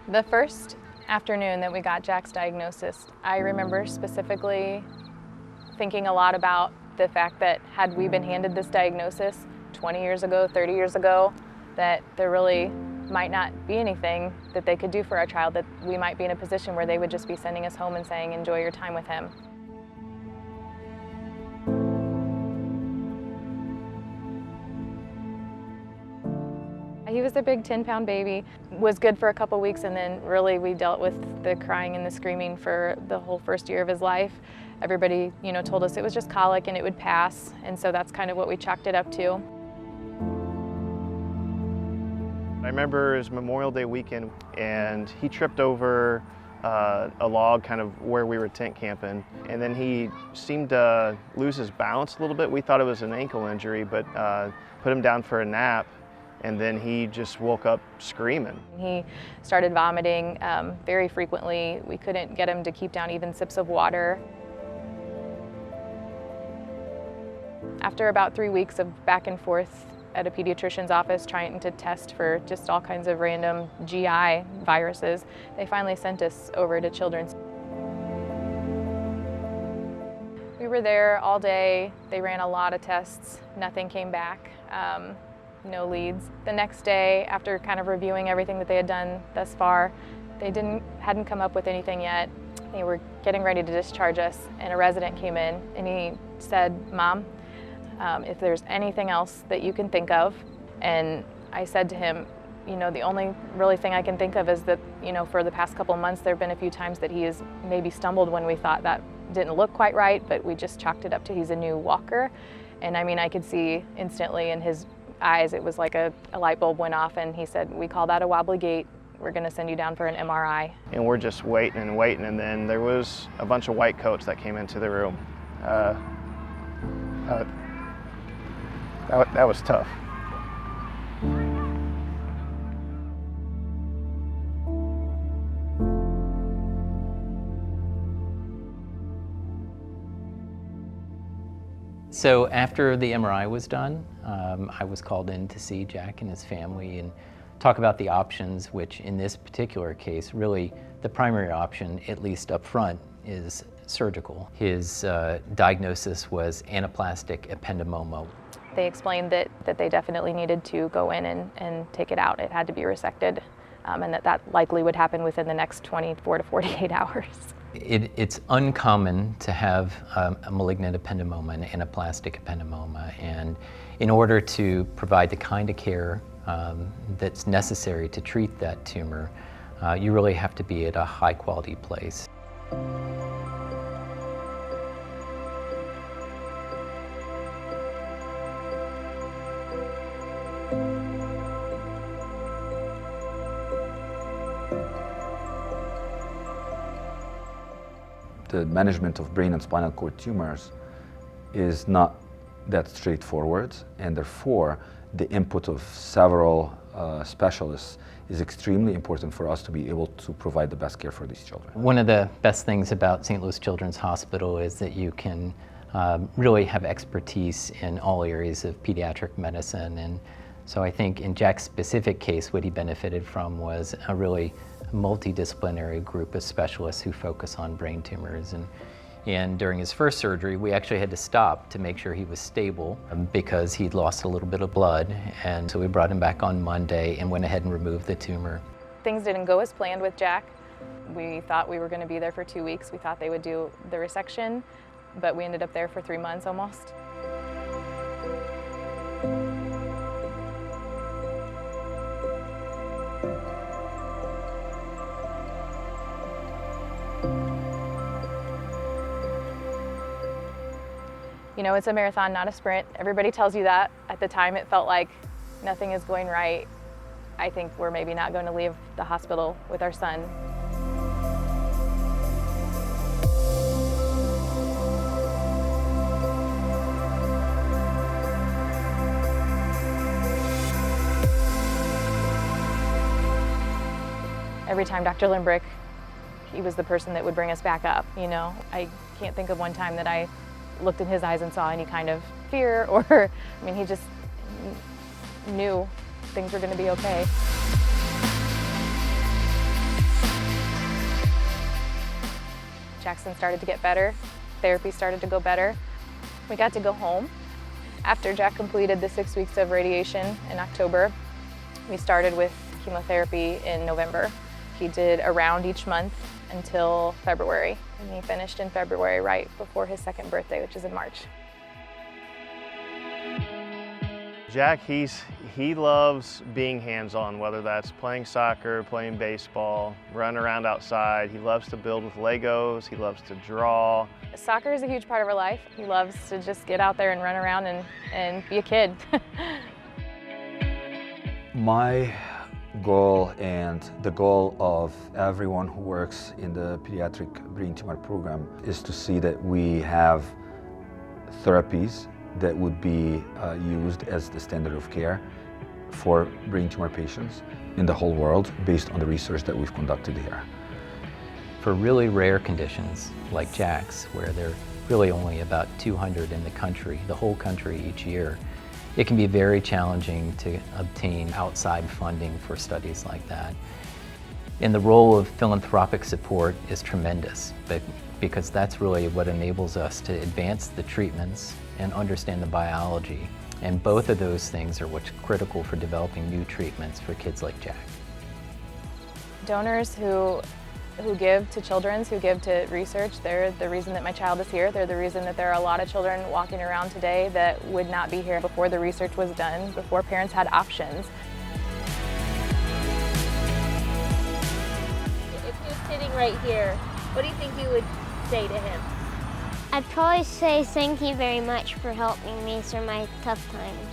The first afternoon that we got Jack's diagnosis, I remember specifically thinking a lot about the fact that had we been handed this diagnosis 20 years ago, 30 years ago, that there really might not be anything that they could do for our child, that we might be in a position where they would just be sending us home and saying, enjoy your time with him. He was a big 10-pound baby, was good for a couple weeks, and then really we dealt with the crying and the screaming for the whole first year of his life. Everybody, told us it was just colic and it would pass, and so that's kind of what we chalked it up to. I remember it was Memorial Day weekend, and he tripped over a log kind of where we were tent camping, and then he seemed to lose his balance a little bit. We thought it was an ankle injury, but put him down for a nap, and then he just woke up screaming. He started vomiting very frequently. We couldn't get him to keep down even sips of water. After about 3 weeks of back and forth at a pediatrician's office trying to test for just all kinds of random GI viruses, they finally sent us over to Children's. We were there all day. They ran a lot of tests. Nothing came back. No leads. The next day, after kind of reviewing everything that they had done thus far, they hadn't come up with anything yet. They were getting ready to discharge us, and a resident came in and he said, "Mom, if there's anything else that you can think of." And I said to him, the only really thing I can think of is that, for the past couple months there have been a few times that he has maybe stumbled when we thought that didn't look quite right, but we just chalked it up to he's a new walker. And I could see instantly in his eyes, it was like a light bulb went off, and he said, "We call that a wobbly gait. We're going to send you down for an MRI." And we're just waiting and waiting, and then there was a bunch of white coats that came into the room. That was tough. So after the MRI was done, I was called in to see Jack and his family and talk about the options, which in this particular case, really the primary option, at least up front, is surgical. His diagnosis was anaplastic ependymoma. They explained that they definitely needed to go in and take it out. It had to be resected, and that likely would happen within the next 24 to 48 hours. It's uncommon to have a malignant ependymoma, an anaplastic ependymoma, and in order to provide the kind of care that's necessary to treat that tumor, you really have to be at a high quality place. The management of brain and spinal cord tumors is not that straightforward, and therefore the input of several specialists is extremely important for us to be able to provide the best care for these children. One of the best things about St. Louis Children's Hospital is that you can really have expertise in all areas of pediatric medicine, and so I think in Jack's specific case, what he benefited from was a really multidisciplinary group of specialists who focus on brain tumors. And during his first surgery, we actually had to stop to make sure he was stable because he'd lost a little bit of blood. And so we brought him back on Monday and went ahead and removed the tumor. Things didn't go as planned with Jack. We thought we were going to be there for 2 weeks. We thought they would do the resection, but we ended up there for 3 months almost. It's a marathon, not a sprint. Everybody tells you that. At the time, it felt like nothing is going right. I think we're maybe not going to leave the hospital with our son. Every time Dr. Limbrick, he was the person that would bring us back up, I can't think of one time that I looked in his eyes and saw any kind of fear or, he just knew things were going to be okay. Jackson started to get better. Therapy started to go better. We got to go home. After Jack completed the 6 weeks of radiation in October, we started with chemotherapy in November. He did a round each month until February, and he finished in February right before his second birthday, which is in March. Jack, he loves being hands-on, whether that's playing soccer, playing baseball, running around outside. He loves to build with Legos, he loves to draw. Soccer is a huge part of our life. He loves to just get out there and run around and be a kid. My goal and the goal of everyone who works in the pediatric brain tumor program is to see that we have therapies that would be used as the standard of care for brain tumor patients in the whole world based on the research that we've conducted here. For really rare conditions like Jack's, where there are really only about 200 in the country, the whole country each year, it can be very challenging to obtain outside funding for studies like that. And the role of philanthropic support is tremendous, because that's really what enables us to advance the treatments and understand the biology. And both of those things are what's critical for developing new treatments for kids like Jack. Donors who give to children's, who give to research, they're the reason that my child is here. They're the reason that there are a lot of children walking around today that would not be here before the research was done, before parents had options. If he was sitting right here, what do you think you would say to him? I'd probably say thank you very much for helping me through my tough times.